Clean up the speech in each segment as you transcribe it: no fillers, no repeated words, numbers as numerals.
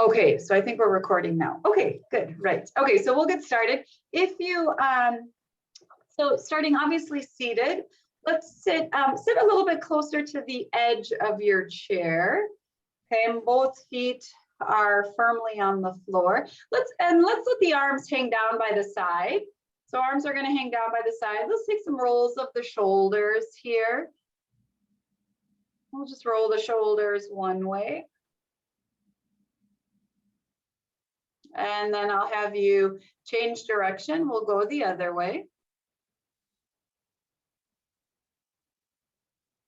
Okay, so I think we're recording now. Okay, good, right. Okay, so we'll get started. If you, so starting obviously seated, let's sit a little bit closer to the edge of your chair. Okay, and both feet are firmly on the floor. Let's let the arms hang down by the side. So arms are going to hang down by the side. Let's take some rolls of the shoulders here. We'll just roll the shoulders one way. And then I'll have you change direction. We'll go the other way.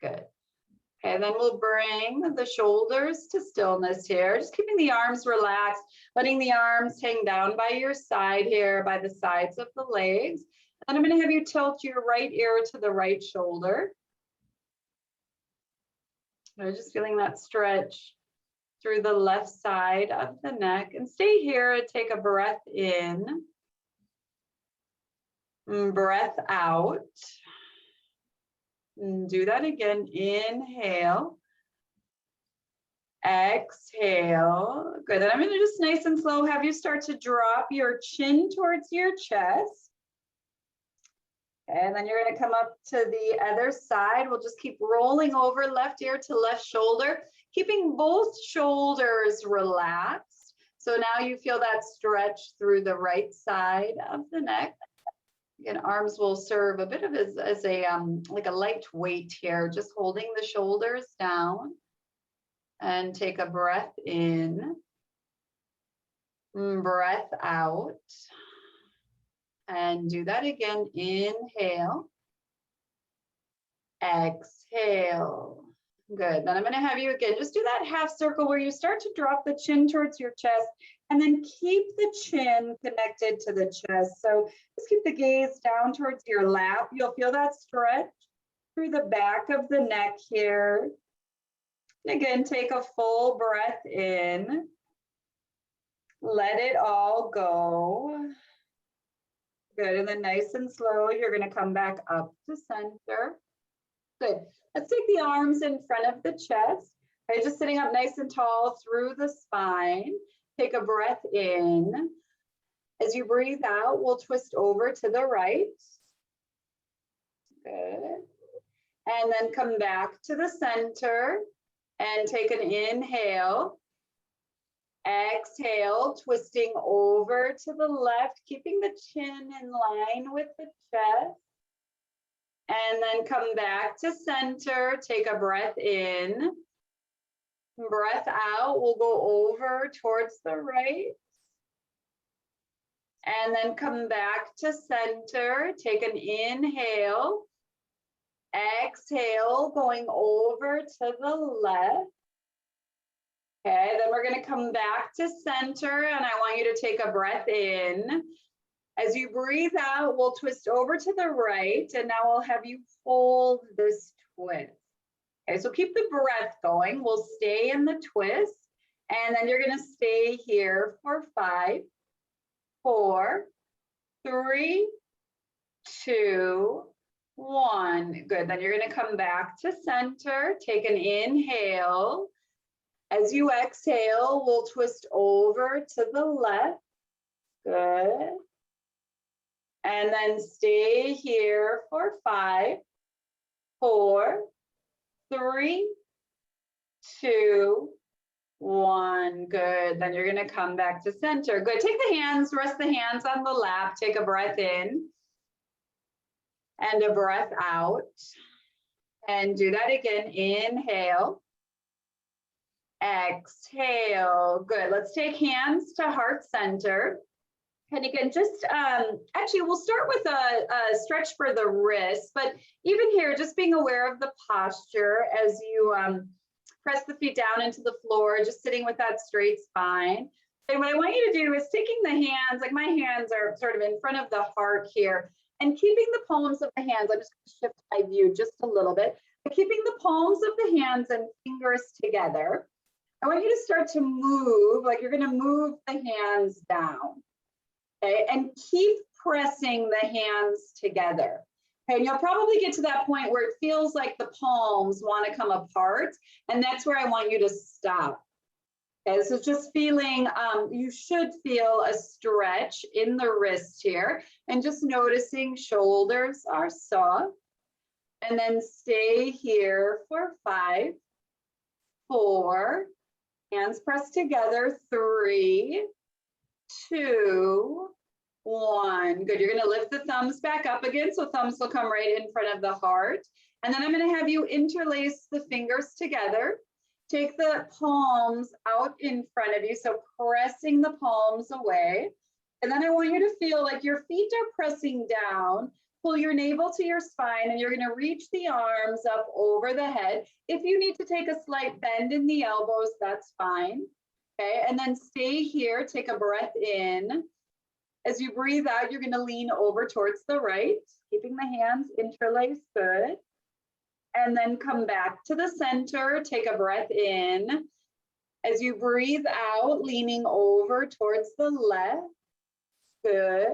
Good. Okay, then we'll bring the shoulders to stillness here, just keeping the arms relaxed, letting the arms hang down by your side here, by the sides of the legs. And I'm going to have you tilt your right ear to the right shoulder. So just feeling that stretch through the left side of the neck, and stay here and take a breath in, breath out. And do that again. Inhale, exhale. Good. And I'm going to just nice and slow have you start to drop your chin towards your chest. And then you're going to come up to the other side. We'll just keep rolling over left ear to left shoulder, keeping both shoulders relaxed. So now you feel that stretch through the right side of the neck. Again, arms will serve a bit of as a like a light weight here, just holding the shoulders down. And take a breath in, breath out. And do that again. Inhale, exhale. Good. Then I'm going to have you again just do that half circle where you start to drop the chin towards your chest and then keep the chin connected to the chest. So just keep the gaze down towards your lap. You'll feel that stretch through the back of the neck here. And again, take a full breath in. Let it all go. Good. And then nice and slow, you're going to come back up to center. Good. Let's take the arms in front of the chest. Okay, just sitting up nice and tall through the spine. Take a breath in. As you breathe out, we'll twist over to the right. Good. And then come back to the center and take an inhale. Exhale, twisting over to the left, keeping the chin in line with the chest. And then come back to center, take a breath in. Breath out, we'll go over towards the right. And then come back to center, take an inhale. Exhale, going over to the left. Okay, then we're going to come back to center, and I want you to take a breath in. As you breathe out, we'll twist over to the right, and now we'll have you hold this twist. Okay, so keep the breath going. We'll stay in the twist, and then you're going to stay here for 5, 4, 3, 2, 1. Good. Then you're going to come back to center, take an inhale. As you exhale, we'll twist over to the left. Good. And then stay here for 5, 4, 3, 2, 1. Good. Then you're going to come back to center. Good. Take the hands, rest the hands on the lap. Take a breath in and a breath out. And do that again. Inhale. Exhale. Good. Let's take hands to heart center. And again, just actually, we'll start with a stretch for the wrists, but even here, just being aware of the posture as you press the feet down into the floor, just sitting with that straight spine. And what I want you to do is taking the hands, like my hands are sort of in front of the heart here, and keeping the palms of the hands. I'm just going to shift my view just a little bit, but keeping the palms of the hands and fingers together. I want you to start to move, like you're going to move the hands down. Okay, and keep pressing the hands together. Okay, and you'll probably get to that point where it feels like the palms want to come apart, and that's where I want you to stop. Okay, so just feeling, you should feel a stretch in the wrist here, and just noticing shoulders are soft. And then stay here for 5, 4, hands pressed together, 3, 2, 1. Good, you're gonna lift the thumbs back up again, so thumbs will come right in front of the heart. And then I'm gonna have you interlace the fingers together. Take the palms out in front of you, so pressing the palms away. And then I want you to feel like your feet are pressing down. Pull your navel to your spine, and you're gonna reach the arms up over the head. If you need to take a slight bend in the elbows, that's fine. Okay, and then stay here, take a breath in. As you breathe out, you're gonna lean over towards the right, keeping the hands interlaced, good. And then come back to the center, take a breath in. As you breathe out, leaning over towards the left, good.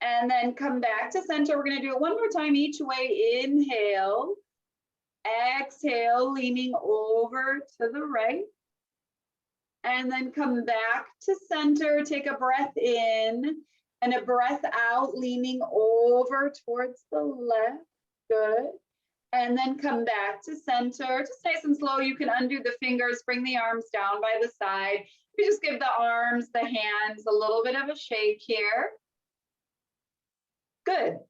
And then come back to center. We're gonna do it one more time each way. Inhale, exhale, leaning over to the right. And then come back to center, take a breath in and a breath out, leaning over towards the left, good. And then come back to center, just nice and slow. You can undo the fingers, bring the arms down by the side. You just give the arms, the hands a little bit of a shake here. Good.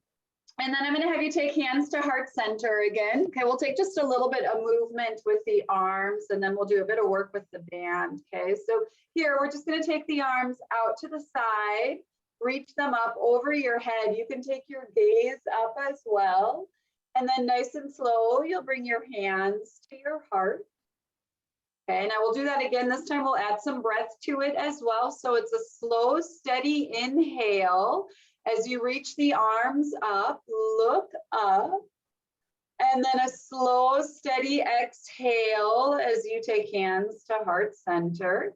And then I'm gonna have you take hands to heart center again. Okay, we'll take just a little bit of movement with the arms, and then we'll do a bit of work with the band. Okay, so here we're just gonna take the arms out to the side, reach them up over your head. You can take your gaze up as well. And then nice and slow, you'll bring your hands to your heart. Okay, now we'll do that again. This time we'll add some breath to it as well. So it's a slow, steady inhale. As you reach the arms up, look up. And then a slow, steady exhale as you take hands to heart center.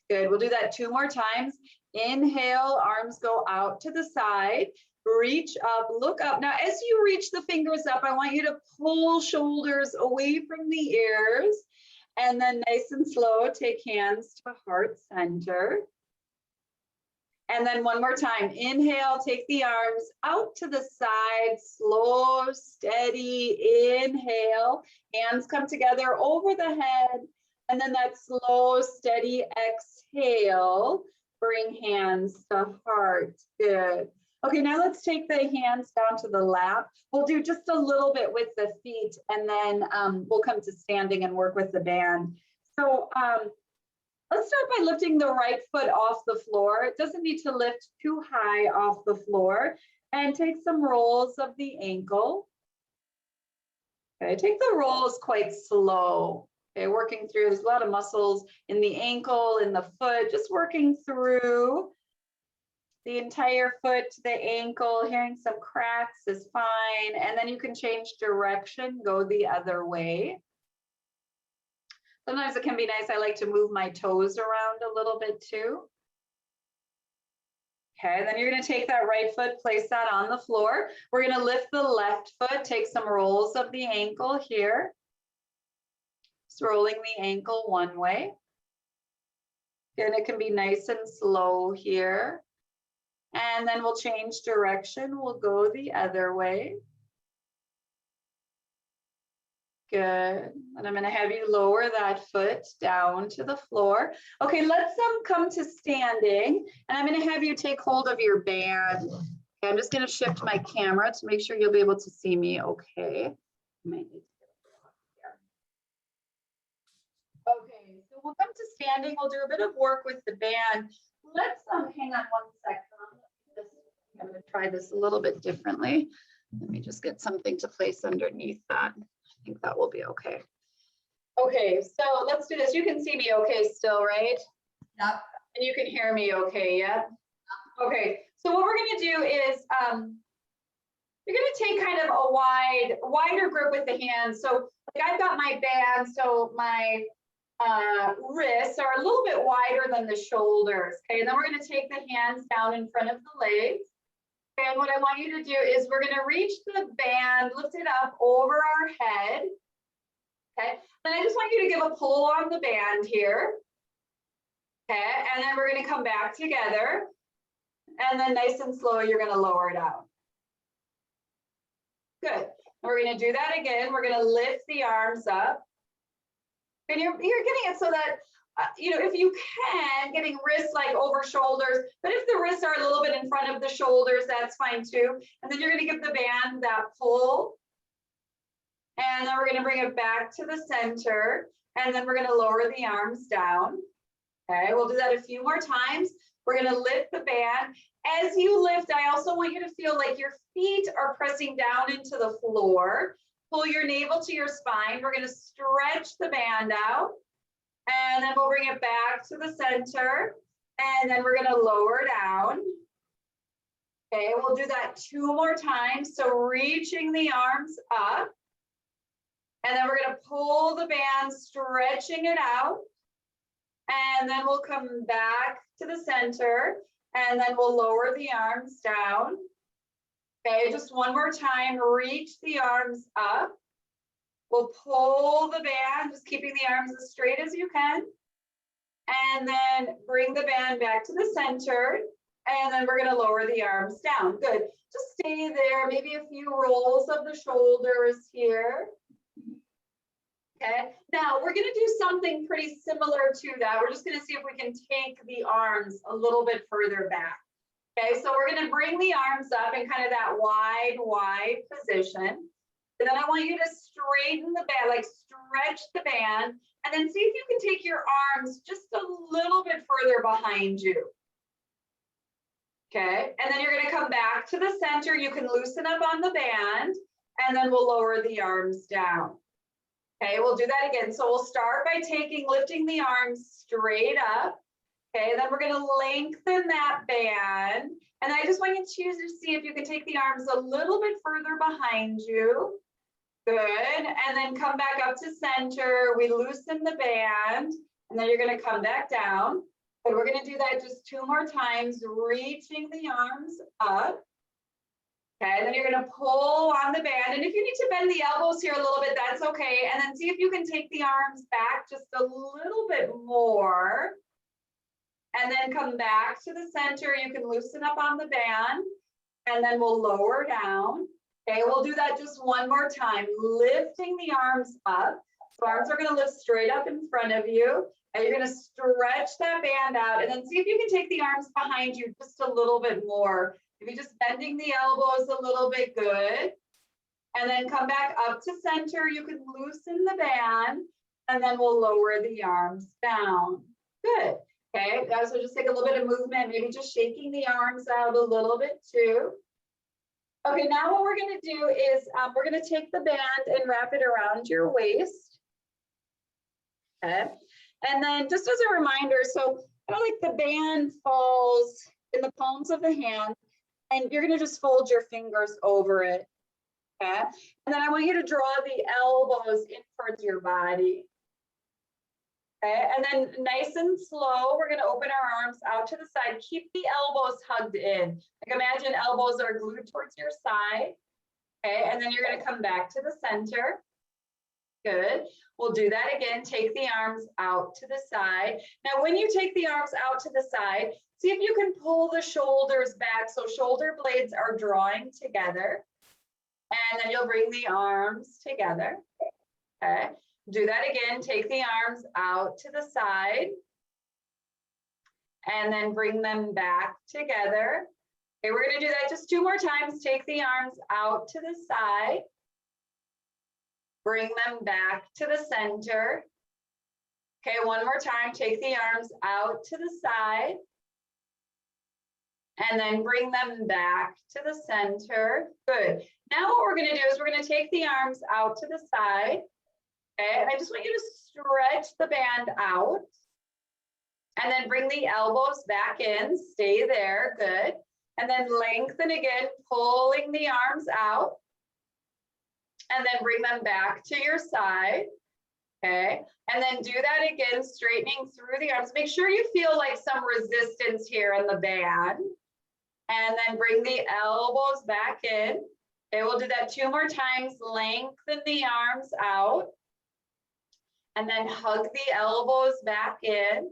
Good, we'll do that 2 more times. Inhale, arms go out to the side. Reach up, look up. Now, as you reach the fingers up, I want you to pull shoulders away from the ears. And then nice and slow, take hands to heart center. And then one more time, inhale, take the arms out to the side, slow, steady, inhale. Hands come together over the head. And then that slow, steady exhale, bring hands to heart, good. Okay, now let's take the hands down to the lap. We'll do just a little bit with the feet, and then we'll come to standing and work with the band. So let's start by lifting the right foot off the floor. It doesn't need to lift too high off the floor. And take some rolls of the ankle. Okay, take the rolls quite slow. Okay, working through, there's a lot of muscles in the ankle, in the foot, just working through the entire foot to the ankle. Hearing some cracks is fine. And then you can change direction, go the other way. Sometimes it can be nice. I like to move my toes around a little bit too. Okay, then you're gonna take that right foot, place that on the floor. We're gonna lift the left foot, take some rolls of the ankle here. Just rolling the ankle one way. And it can be nice and slow here. And then we'll change direction. We'll go the other way. Good. And I'm going to have you lower that foot down to the floor. Okay, let's come to standing. And I'm going to have you take hold of your band. Okay, I'm just going to shift my camera to make sure you'll be able to see me okay. Okay, so we'll come to standing. We'll do a bit of work with the band. Let's hang on one second. I'm going to try this a little bit differently. Let me just get something to place underneath that. I think that will be okay. Okay, so let's do this. You can see me okay still, right? Yep. And you can hear me okay, yeah? Okay, so what we're going to do is you're going to take kind of a wider grip with the hands. So like I've got my band, so my wrists are a little bit wider than the shoulders. Okay, and then we're going to take the hands down in front of the legs. And what I want you to do is we're going to reach the band, lift it up over our head. Okay, then I just want you to give a pull on the band here. Okay, and then we're gonna come back together. And then nice and slow, you're gonna lower it out. Good. And we're gonna do that again. We're gonna lift the arms up. And you're getting it so that, if you can, getting wrists like over shoulders, but if the wrists are a little bit in front of the shoulders, that's fine too. And then you're gonna give the band that pull. And then we're gonna bring it back to the center. And then we're gonna lower the arms down. Okay, we'll do that a few more times. We're gonna lift the band. As you lift, I also want you to feel like your feet are pressing down into the floor. Pull your navel to your spine. We're gonna stretch the band out. And then we'll bring it back to the center. And then we're gonna lower down. Okay, we'll do that 2 more times. So reaching the arms up. And then we're gonna pull the band, stretching it out. And then we'll come back to the center. And then we'll lower the arms down. Okay, just 1 more time, reach the arms up. We'll pull the band, just keeping the arms as straight as you can. And then bring the band back to the center. And then we're gonna lower the arms down. Good, just stay there, maybe a few rolls of the shoulders here. Okay, now we're gonna do something pretty similar to that. We're just gonna see if we can take the arms a little bit further back. Okay, so we're gonna bring the arms up in kind of that wide position. And then I want you to straighten the band, like stretch the band, and then see if you can take your arms just a little bit further behind you. Okay, and then you're gonna come back to the center. You can loosen up on the band, and then we'll lower the arms down. Okay, we'll do that again. So we'll start by lifting the arms straight up. Okay, then we're gonna lengthen that band. And I just want you to choose to see if you can take the arms a little bit further behind you. Good, and then come back up to center. We loosen the band, and then you're gonna come back down. But we're gonna do that just 2 more times, reaching the arms up. Okay, and then you're gonna pull on the band. And if you need to bend the elbows here a little bit, that's okay. And then see if you can take the arms back just a little bit more. And then come back to the center. You can loosen up on the band. And then we'll lower down. Okay, we'll do that just 1 more time, lifting the arms up. So arms are gonna lift straight up in front of you. And you're gonna stretch that band out. And then see if you can take the arms behind you just a little bit more. If you're just bending the elbows a little bit, good. And then come back up to center. You can loosen the band, and then we'll lower the arms down. Good. Okay, so just take a little bit of movement, maybe just shaking the arms out a little bit too. Okay, now what we're gonna do is we're gonna take the band and wrap it around your waist. Okay, and then just as a reminder, so like the band falls in the palms of the hand, and you're gonna just fold your fingers over it. Okay, and then I want you to draw the elbows in towards your body. Okay, and then nice and slow, we're gonna open our arms out to the side. Keep the elbows hugged in. Like imagine elbows are glued towards your side. Okay, and then you're gonna come back to the center. Good, we'll do that again. Take the arms out to the side. Now, when you take the arms out to the side, see if you can pull the shoulders back so shoulder blades are drawing together. And then you'll bring the arms together. Okay. Do that again, take the arms out to the side and then bring them back together. Okay, we're gonna do that just 2 more times. Take the arms out to the side, bring them back to the center. Okay, 1 more time, take the arms out to the side and then bring them back to the center. Good. Now what we're gonna do is we're gonna take the arms out to the side. Okay, and I just want you to stretch the band out and then bring the elbows back in, stay there, good. And then lengthen again, pulling the arms out and then bring them back to your side, okay? And then do that again, straightening through the arms. Make sure you feel like some resistance here in the band and then bring the elbows back in. Okay, we'll do that 2 more times, lengthen the arms out. And then hug the elbows back in.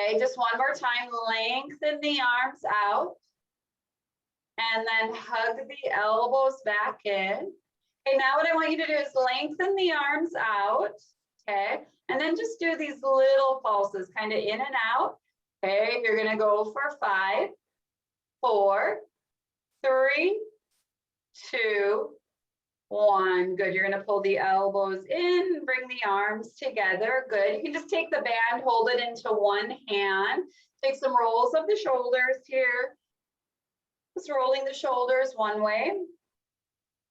Okay, just one more time, lengthen the arms out. And then hug the elbows back in. Okay, now what I want you to do is lengthen the arms out, okay? And then just do these little pulses, kind of in and out. Okay, you're gonna go for 5, 4, 3, 2, 1. Good, you're gonna pull the elbows in, bring the arms together. Good, you can just take the band, hold it into one hand. Take some rolls of the shoulders here. Just rolling the shoulders one way.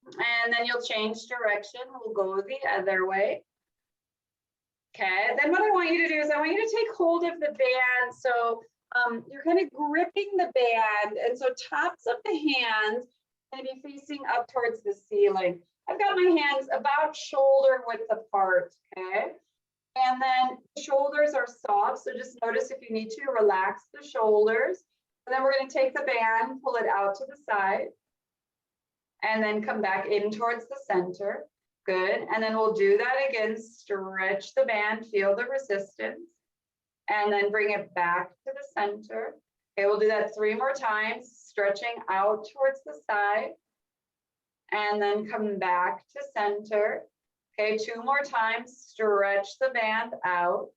And then you'll change direction. We'll go the other way. Okay, then what I want you to do is I want you to take hold of the band. So you're kind of gripping the band. And so tops of the hands going to be facing up towards the ceiling. I've got my hands about shoulder width apart, okay? And then the shoulders are soft. So just notice if you need to relax the shoulders. And then we're going to take the band, pull it out to the side, and then come back in towards the center. Good. And then we'll do that again. Stretch the band, feel the resistance, and then bring it back to the center. Okay, we'll do that 3 more times, stretching out towards the side, and then come back to center. Okay, 2 more times, stretch the band out,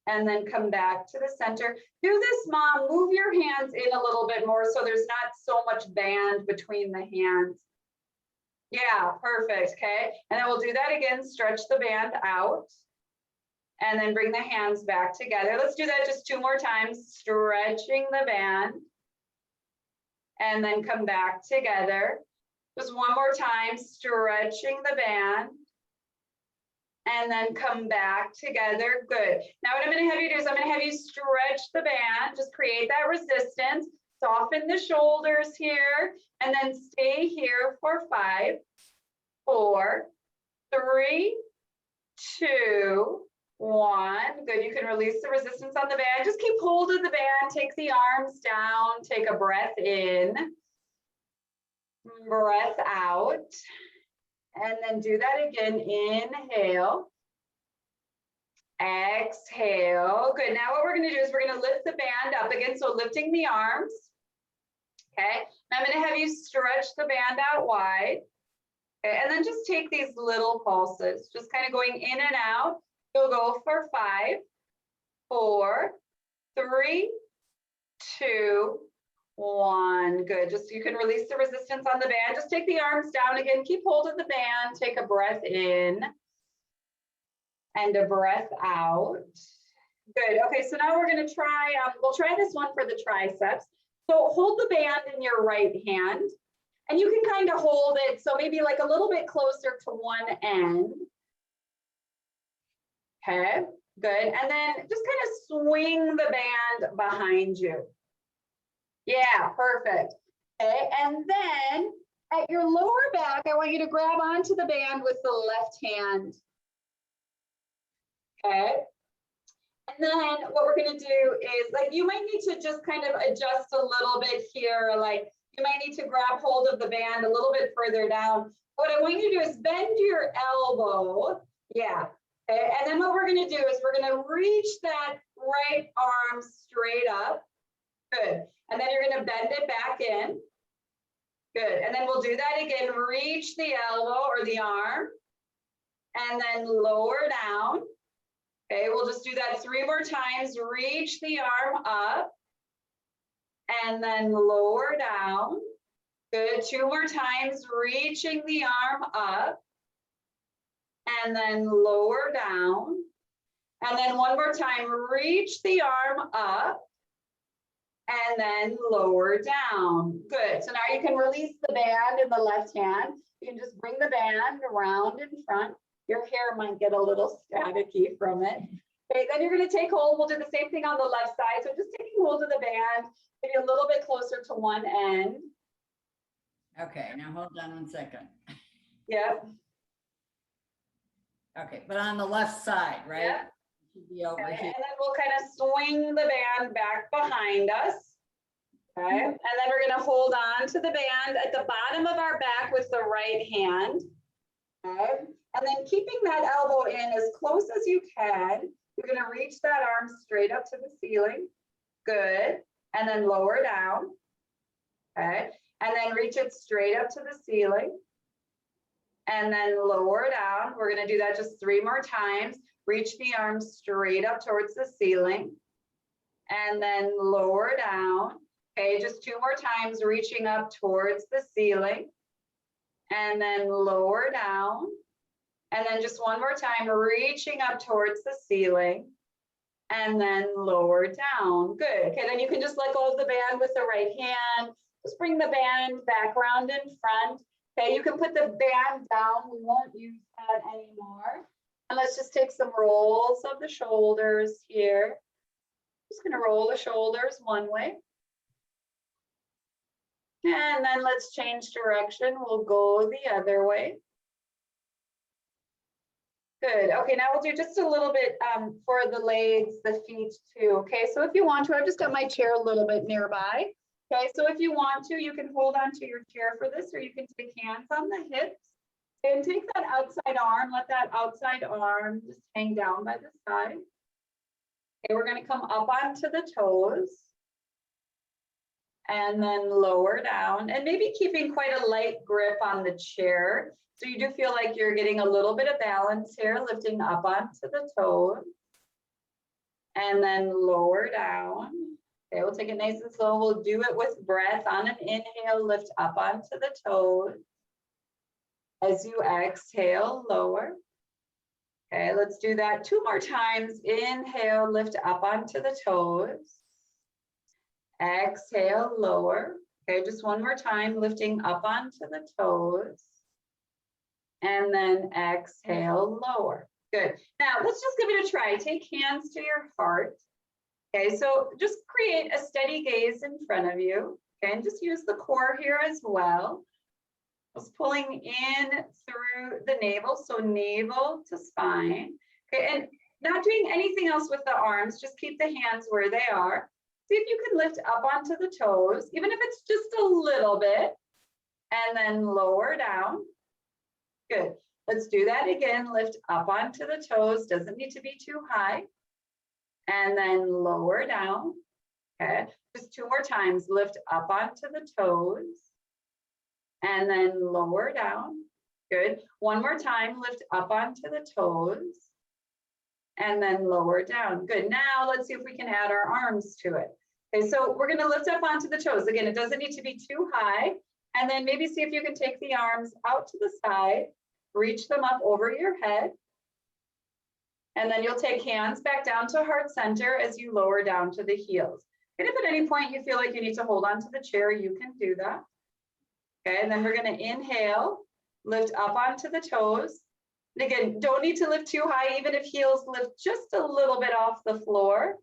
and then come back to the center. Do this, Mom, move your hands in a little bit more so there's not so much band between the hands. Yeah, perfect, okay? And then we'll do that again, stretch the band out, and then bring the hands back together. Let's do that just 2 more times, stretching the band, and then come back together. Just 1 more time, stretching the band, and then come back together. Good. Now what I'm going to have you do is I'm going to have you stretch the band, just create that resistance, soften the shoulders here, and then stay here for 5, 4, 3, 2, 1. Good. You can release the resistance on the band. Just keep hold of the band, take the arms down, take a breath in, breath out. And then do that again. Inhale. Exhale. Good. Now what we're going to do is we're going to lift the band up again. So lifting the arms. Okay. And I'm going to have you stretch the band out wide. Okay. And then just take these little pulses, just kind of going in and out. You'll go for 5, 4, 3, 2, 1. Good. Just you can release the resistance on the band. Just take the arms down again. Keep hold of the band. Take a breath in and a breath out. Good. Okay, so now we're going to try, we'll try this one for the triceps. So hold the band in your right hand, and you can kind of hold it so maybe like a little bit closer to one end. Okay, good. And then just kind of swing the band behind you. Yeah, perfect. Okay, and then at your lower back, I want you to grab onto the band with the left hand. Okay. And then what we're going to do is, like, you might need to just kind of adjust a little bit here. Like, you might need to grab hold of the band a little bit further down. What I want you to do is bend your elbow. Yeah. Okay. And then what we're going to do is we're going to reach that right arm straight up. Good. And then you're going to bend it back in. Good. And then we'll do that again. Reach the elbow or the arm. And then lower down. Okay, we'll just do that 3 more times. Reach the arm up. And then lower down. Good. 2 more times. Reaching the arm up. And then lower down. And then 1 more time. Reach the arm up. And then lower down. Good. So now you can release the band in the left hand. You can just bring the band around in front. Your hair might get a little staticky from it. Okay, then you're going to take hold. We'll do the same thing on the left side. So just taking hold of the band, maybe a little bit closer to one end. Okay, now hold on 1 second. Yep. Okay, but on the left side, right? Yep. Should be over Okay, here. and then we'll kind of swing the band back behind us. Okay, and then we're going to hold on to the band at the bottom of our back with the right hand. Okay, and then keeping that elbow in as close as you can. You're gonna reach that arm straight up to the ceiling. Good. And then lower down. Okay. And then reach it straight up to the ceiling. And then lower down. We're gonna do that just 3 more times. Reach the arm straight up towards the ceiling. And then lower down. Okay, just 2 more times, reaching up towards the ceiling. And then lower down. And then just 1 more time, reaching up towards the ceiling. And then lower down. Good. Okay, then you can just let go of the band with the right hand. Just bring the band back around in front. Okay, you can put the band down. We won't use that anymore. And let's just take some rolls of the shoulders here. Just gonna roll the shoulders one way. And then let's change direction. We'll go the other way. Good. Okay, now we'll do just a little bit for the legs, the feet too. Okay, so if you want to, I've just got my chair a little bit nearby. Okay, so if you want to, you can hold on to your chair for this, or you can take hands on the hips and take that outside arm, let that outside arm just hang down by the side. Okay, we're gonna come up onto the toes and then lower down, and maybe keeping quite a light grip on the chair. So you do feel like you're getting a little bit of balance here, lifting up onto the toes and then lower down. Okay, we'll take it nice and slow. We'll do it with breath. On an inhale, lift up onto the toes. As you exhale, lower. Okay, let's do that 2 more times. Inhale, lift up onto the toes. Exhale, lower. Okay, just 1 more time, lifting up onto the toes. And then exhale, lower. Good. Now let's just give it a try. Take hands to your heart. Okay, so just create a steady gaze in front of you. Okay, and just use the core here as well. Just pulling in through the navel, so navel to spine. Okay, and not doing anything else with the arms, just keep the hands where they are. See if you can lift up onto the toes, even if it's just a little bit, and then lower down. Good. Let's do that again. Lift up onto the toes. Doesn't need to be too high. And then lower down. Okay. Just 2 more times. Lift up onto the toes. And then lower down. Good. 1 more time. Lift up onto the toes. And then lower down. Good. Now let's see if we can add our arms to it. Okay. So we're going to lift up onto the toes. Again, it doesn't need to be too high. And then maybe see if you can take the arms out to the side. Reach them up over your head. And then you'll take hands back down to heart center as you lower down to the heels. And if at any point you feel like you need to hold on to the chair, you can do that. Okay, and then we're going to inhale, lift up onto the toes. And again, don't need to lift too high, even if heels lift just a little bit off the floor.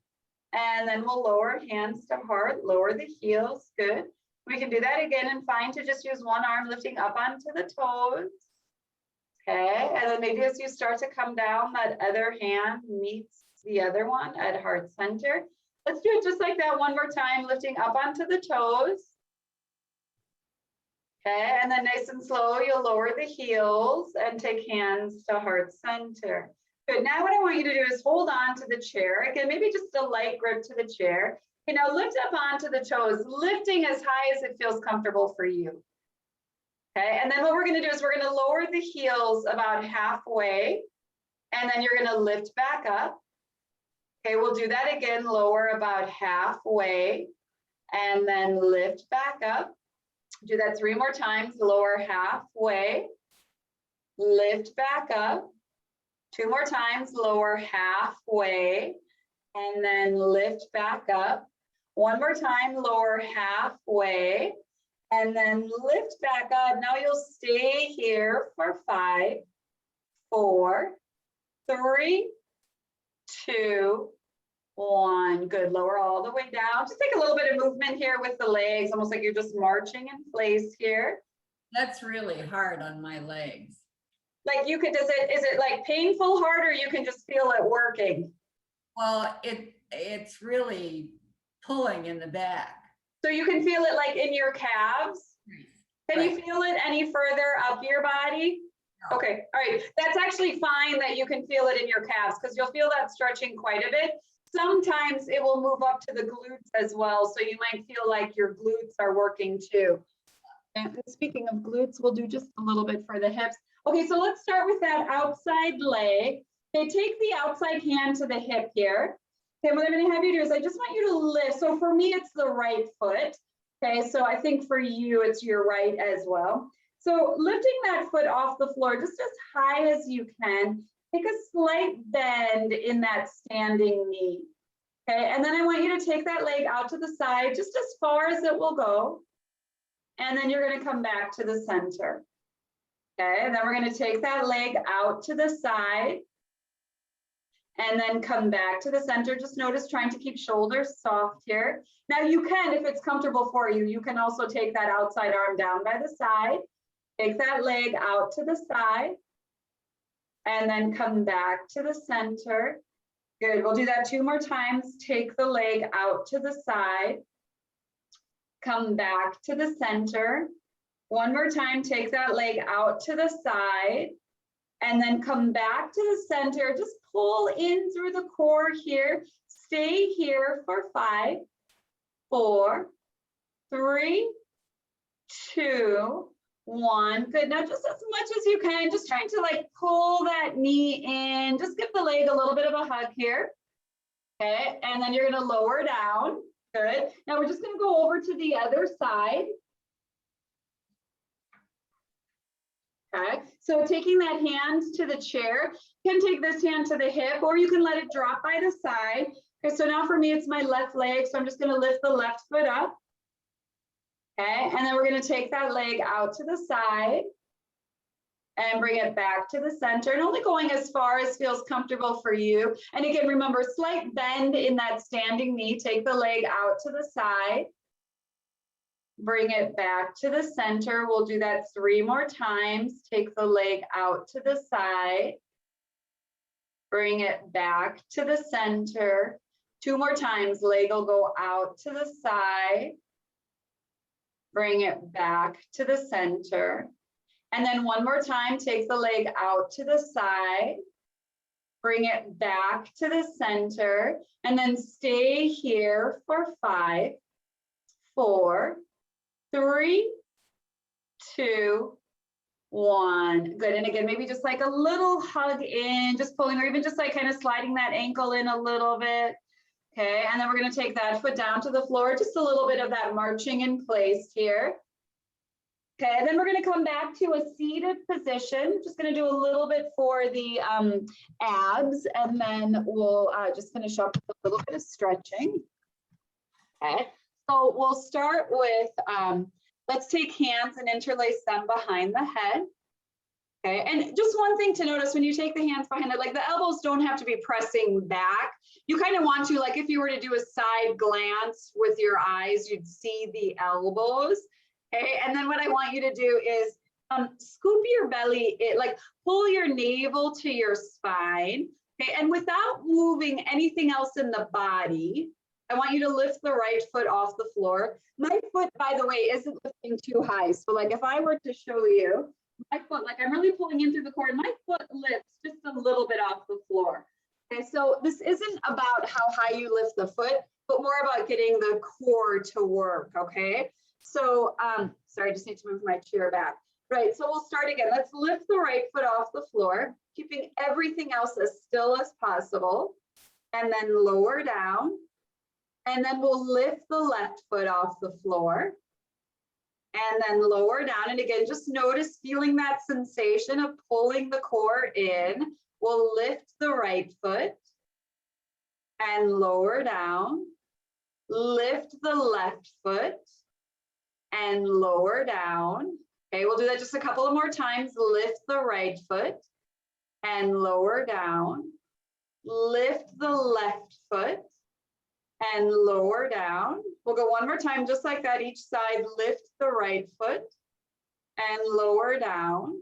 And then we'll lower hands to heart, lower the heels. Good. We can do that again and find to just use one arm lifting up onto the toes. Okay, and then maybe as you start to come down, that other hand meets the other one at heart center. Let's do it just like that 1 more time, lifting up onto the toes. Okay, and then nice and slow, you'll lower the heels and take hands to heart center. Good, now what I want you to do is hold on to the chair. Again, maybe just a light grip to the chair. You know, lift up onto the toes, lifting as high as it feels comfortable for you. Okay, and then what we're going to do is we're going to lower the heels about halfway, and then you're going to lift back up. Okay, we'll do that again, lower about halfway, and then lift back up. Do that 3 more times, lower halfway, lift back up. 2 more times, lower halfway, and then lift back up. 1 more time, lower halfway. And then lift back up. Now you'll stay here for 5, 4, 3, 2, 1. Good. Lower all the way down. Just take a little bit of movement here with the legs, almost like you're just marching in place here. That's really hard on my legs. Like you could, is it like painful hard, or you can just feel it working? Well, it's really pulling in the back. So you can feel it like in your calves. Can you feel it any further up your body? Okay, all right. That's actually fine that you can feel it in your calves because you'll feel that stretching quite a bit. Sometimes it will move up to the glutes as well. So you might feel like your glutes are working too. And speaking of glutes, we'll do just a little bit for the hips. Okay, so let's start with that outside leg. Okay, take the outside hand to the hip here. Okay, what I'm gonna have you do is I just want you to lift. So for me, it's the right foot. Okay, so I think for you, it's your right as well. So lifting that foot off the floor just as high as you can. Take a slight bend in that standing knee. Okay, and then I want you to take that leg out to the side just as far as it will go. And then you're gonna come back to the center. Okay, and then we're gonna take that leg out to the side and then come back to the center. Just notice trying to keep shoulders soft here. Now you can, if it's comfortable for you, you can also take that outside arm down by the side, take that leg out to the side, and then come back to the center. Good, we'll do that 2 more times. Take the leg out to the side, come back to the center. 1 more time, take that leg out to the side, and then come back to the center. Just pull in through the core here. Stay here for 5, 4, 3, 2, 1. Good. Now just as much as you can, just trying to like pull that knee in. Just give the leg a little bit of a hug here. Okay. And then you're going to lower down. Good. Now we're just going to go over to the other side. Okay, so taking that hand to the chair, you can take this hand to the hip or you can let it drop by the side. Okay, so now for me, it's my left leg. So I'm just gonna lift the left foot up. Okay, and then we're gonna take that leg out to the side and bring it back to the center and only going as far as feels comfortable for you. And again, remember, slight bend in that standing knee. Take the leg out to the side. Bring it back to the center. We'll do that 3 more times. Take the leg out to the side. Bring it back to the center. 2 more times. Leg will go out to the side. Bring it back to the center. And then 1 more time. Take the leg out to the side. Bring it back to the center. And then stay here for 5, 4, 3, 2, 1. Good. And again, maybe just like a little hug in, just pulling, or even just like kind of sliding that ankle in a little bit. Okay. And then we're going to take that foot down to the floor, just a little bit of that marching in place here. Okay. And then we're going to come back to a seated position. Just going to do a little bit for the abs, and then we'll just finish up with a little bit of stretching. Okay. So we'll start with, let's take hands and interlace them behind the head. Okay, and just one thing to notice when you take the hands behind it, like the elbows don't have to be pressing back. You kind of want to, like if you were to do a side glance with your eyes, you'd see the elbows. Okay, and then what I want you to do is scoop your belly, like pull your navel to your spine. Okay, and without moving anything else in the body, I want you to lift the right foot off the floor. My foot, by the way, isn't lifting too high. So like if I were to show you, my foot, like I'm really pulling in through the core, and my foot lifts just a little bit off the floor. Okay, so this isn't about how high you lift the foot, but more about getting the core to work, okay? So, sorry, I just need to move my chair back. Right, so we'll start again. Let's lift the right foot off the floor, keeping everything else as still as possible, and then lower down. And then we'll lift the left foot off the floor and then lower down. And again, just notice feeling that sensation of pulling the core in. We'll lift the right foot and lower down. Lift the left foot and lower down. Okay, we'll do that just a couple of more times. Lift the right foot and lower down. Lift the left foot and lower down. We'll go 1 more time, just like that, each side. Lift the right foot and lower down.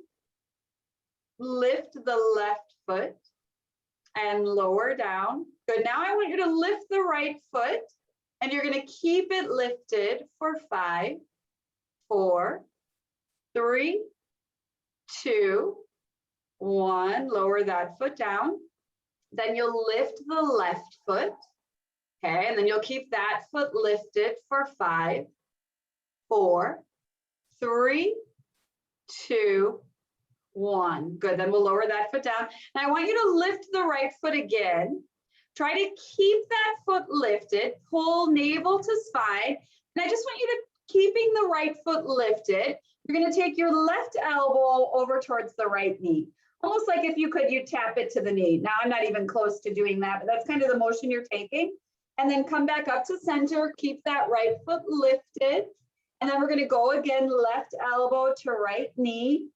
Lift the left foot and lower down. Good, now I want you to lift the right foot, and you're gonna keep it lifted for 5, 4, 3, 2, 1, lower that foot down. Then you'll lift the left foot. Okay, and then you'll keep that foot lifted for 5, 4, 3, 2, 1. Good, then we'll lower that foot down. And I want you to lift the right foot again. Try to keep that foot lifted, pull navel to spine. And I just want you to, keeping the right foot lifted, you're gonna take your left elbow over towards the right knee. Almost like if you could, you tap it to the knee. Now I'm not even close to doing that, but that's kind of the motion you're taking. And then come back up to center, keep that right foot lifted. And then we're gonna go again, left elbow to right knee.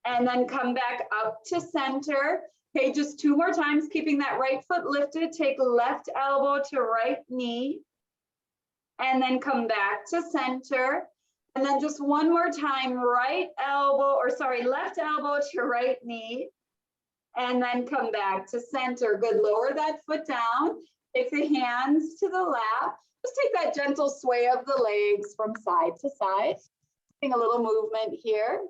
And then come back up to center. Okay, just 2 more times, keeping that right foot lifted. Take left elbow to right knee. And then come back to center. And then just 1 more time, left elbow to right knee. And then come back to center. Good, lower that foot down. Take the hands to the lap. Just take that gentle sway of the legs from side to side. Taking a little movement here.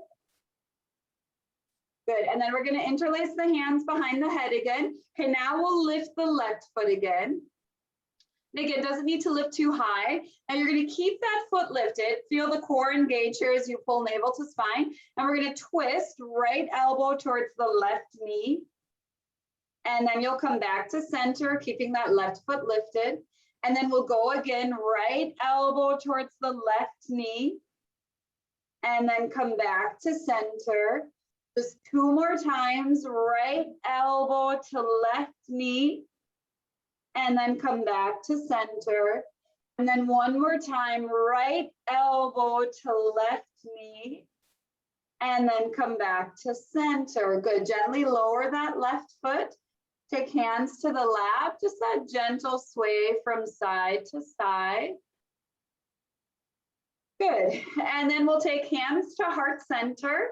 Good, and then we're gonna interlace the hands behind the head again. Okay, now we'll lift the left foot again. And again, doesn't need to lift too high. Now you're gonna keep that foot lifted. Feel the core engage here as you pull navel to spine. And we're gonna twist right elbow towards the left knee. And then you'll come back to center, keeping that left foot lifted. And then we'll go again, right elbow towards the left knee. And then come back to center. Just 2 more times, right elbow to left knee. And then come back to center. And then 1 more time, right elbow to left knee. And then come back to center. Good, gently lower that left foot. Take hands to the lap, just that gentle sway from side to side. Good, and then we'll take hands to heart center.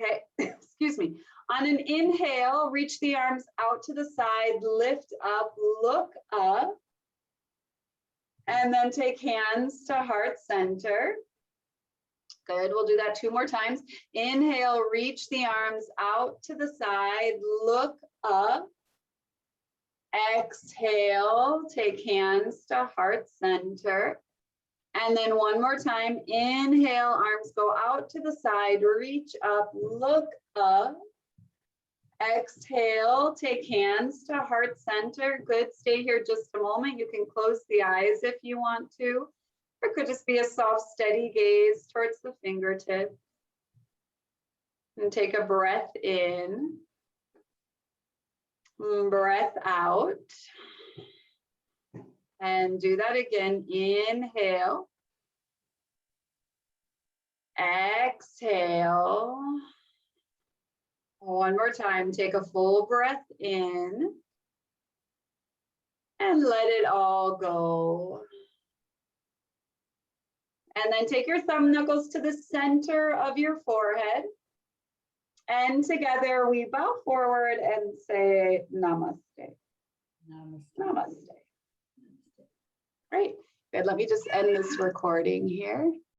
Okay, excuse me. On an inhale, reach the arms out to the side, lift up, look up. And then take hands to heart center. Good, we'll do that 2 more times. Inhale, reach the arms out to the side, look up. Exhale, take hands to heart center. And then 1 more time, inhale, arms go out to the side, reach up, look up. Exhale, take hands to heart center. Good, stay here just a moment. You can close the eyes if you want to. Or it could just be a soft, steady gaze towards the fingertips. And take a breath in. Breath out. And do that again. Inhale. Exhale. 1 more time. Take a full breath in. And let it all go. And then take your thumb knuckles to the center of your forehead. And together we bow forward and say namaste. Namaste. Namaste. Great. Good. Let me just end this recording here.